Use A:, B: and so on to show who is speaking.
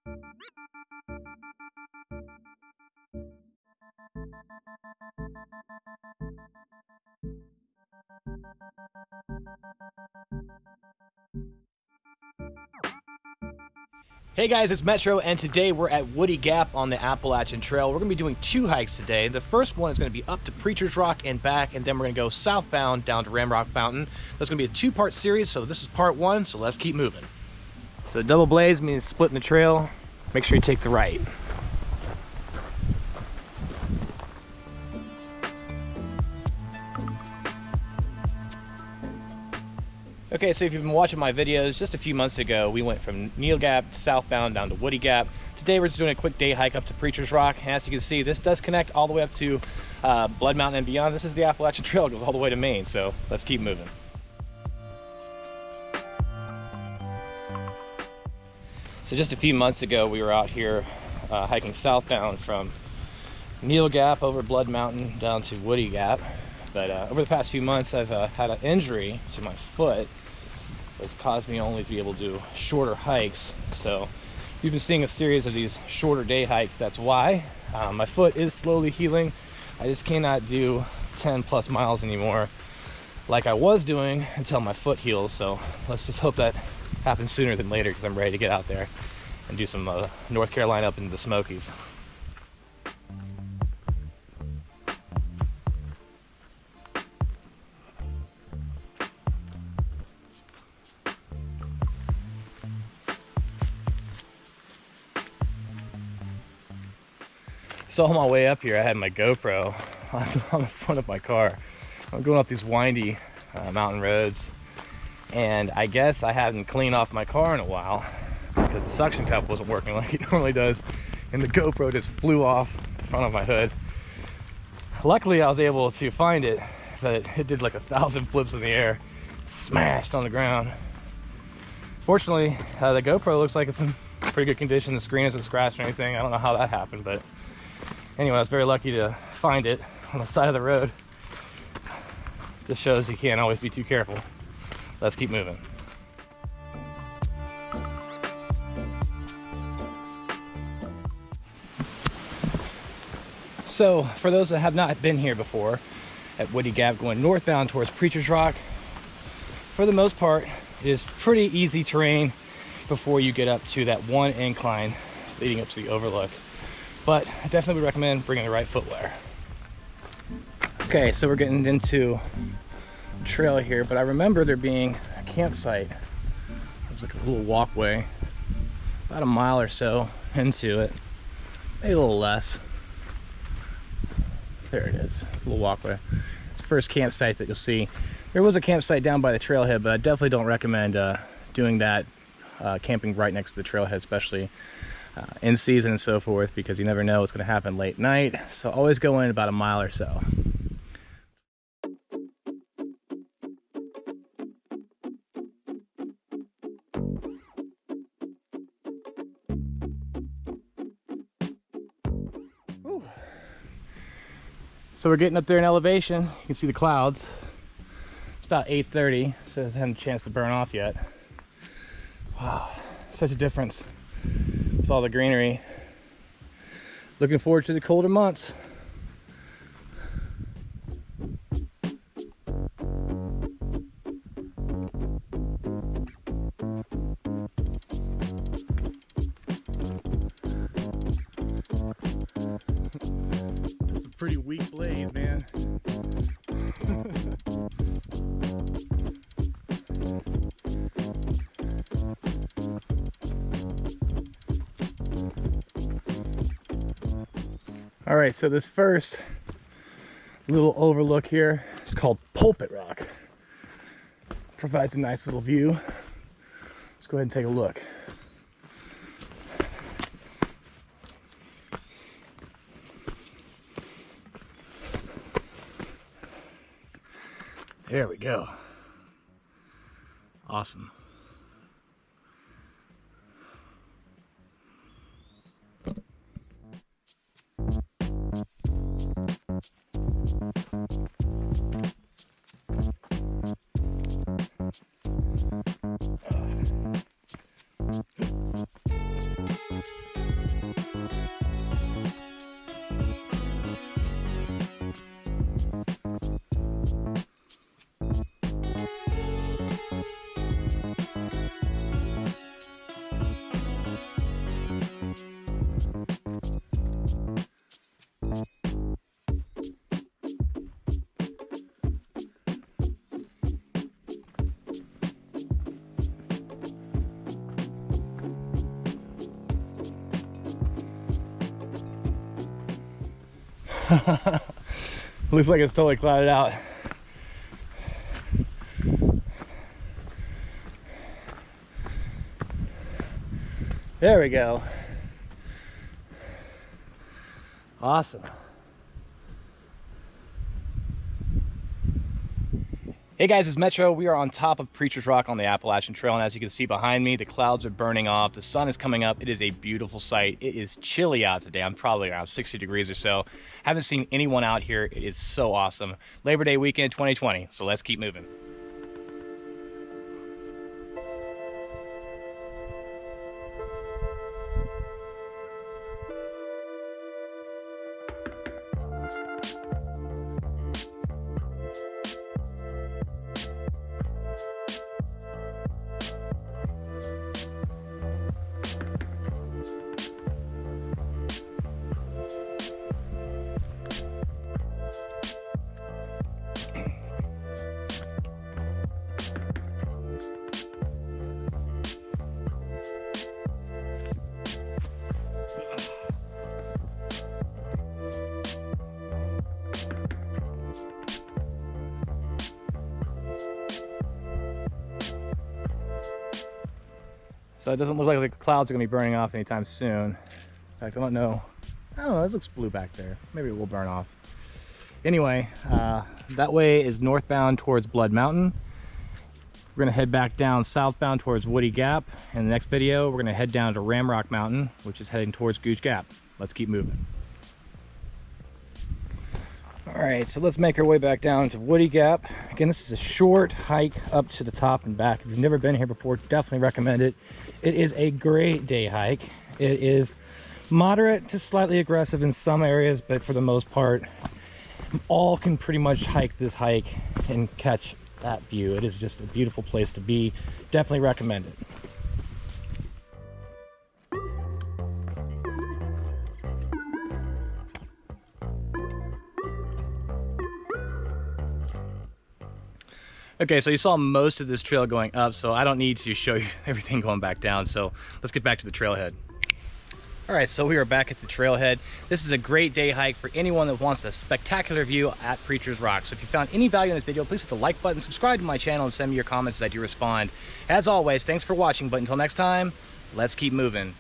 A: Hey guys, it's Metro, and today we're at Woody Gap on the Appalachian Trail. We're going to be doing two hikes today. The first one is going to be up to Preacher's Rock and back, and then we're going to go southbound down to Ramrock Fountain. That's going to be a two-part series, so this is part one, so let's keep moving. So double blaze means splitting the trail. Make sure you take the right. Okay, so if you've been watching my videos, just a few months ago, we went from Neal Gap southbound down to Woody Gap. Today we're just doing a quick day hike up to Preacher's Rock. And as you can see, this does connect all the way up to Blood Mountain and beyond. This is the Appalachian Trail, it goes all the way to Maine, so let's keep moving. So just a few months ago, we were out here hiking southbound from Neal Gap over Blood Mountain down to Woody Gap. But over the past few months, I've had an injury to my foot. It's caused me only to be able to do shorter hikes. So you've been seeing a series of these shorter day hikes. That's why. My foot is slowly healing. I just cannot do 10 plus miles anymore like I was doing until my foot heals. So let's just hope that happens sooner than later, because I'm ready to get out there and do some North Carolina up into the Smokies. So on my way up here, I had my GoPro on the front of my car. I'm going up these windy mountain roads, and I guess I hadn't cleaned off my car in a while because the suction cup wasn't working like it normally does, and the GoPro just flew off the front of my hood. Luckily, I was able to find it, but it did like 1,000 flips in the air, smashed on the ground. Fortunately, the GoPro looks like it's in pretty good condition. The screen isn't scratched or anything. I don't know how that happened, but anyway, I was very lucky to find it on the side of the road. Just shows you can't always be too careful. Let's keep moving. So, for those that have not been here before, at Woody Gap going northbound towards Preacher's Rock, for the most part, it is pretty easy terrain before you get up to that one incline leading up to the overlook. But I definitely would recommend bringing the right footwear. Okay, so we're getting into the trail here, but I remember there being a campsite. There's like a little walkway, about a mile or so into it, maybe a little less. There it is, a little walkway. It's the first campsite that you'll see. There was a campsite down by the trailhead, but I definitely don't recommend doing that, camping right next to the trailhead, especially in season and so forth, because you never know what's going to happen late night. So always go in about a mile or so. Whew. So we're getting up there in elevation. You can see the clouds. It's about 8:30, so it hasn't had a chance to burn off yet. Wow, such a difference. With all the greenery. Looking forward to the colder months. It's a pretty weak blaze, man. All right, so this first little overlook here is called Pulpit Rock. Provides a nice little view. Let's go ahead and take a look. There we go. Awesome. Looks like it's totally clouded out. There we go. Awesome. Hey guys, it's Metro. We are on top of Preacher's Rock on the Appalachian Trail, and as you can see behind me, the clouds are burning off. The sun is coming up. It is a beautiful sight. It is chilly out today. I'm probably around 60 degrees or so. Haven't seen anyone out here. It is so awesome. Labor Day weekend 2020, so let's keep moving. So it doesn't look like the clouds are going to be burning off anytime soon. In fact, I don't know. I don't know, it looks blue back there. Maybe it will burn off. Anyway, that way is northbound towards Blood Mountain. We're going to head back down southbound towards Woody Gap. In the next video, we're going to head down to Ramrock Mountain, which is heading towards Goose Gap. Let's keep moving. All right, so let's make our way back down to Woody Gap. Again, this is a short hike up to the top and back. If you've never been here before, definitely recommend it. It is a great day hike. It is moderate to slightly aggressive in some areas, but for the most part, all can pretty much hike this hike and catch that view. It is just a beautiful place to be. Definitely recommend it. Okay, so you saw most of this trail going up, so I don't need to show you everything going back down. So let's get back to the trailhead. All right, so we are back at the trailhead. This is a great day hike for anyone that wants a spectacular view at Preacher's Rock. So if you found any value in this video, please hit the like button, subscribe to my channel, and send me your comments as I do respond. As always, thanks for watching, but until next time, let's keep moving.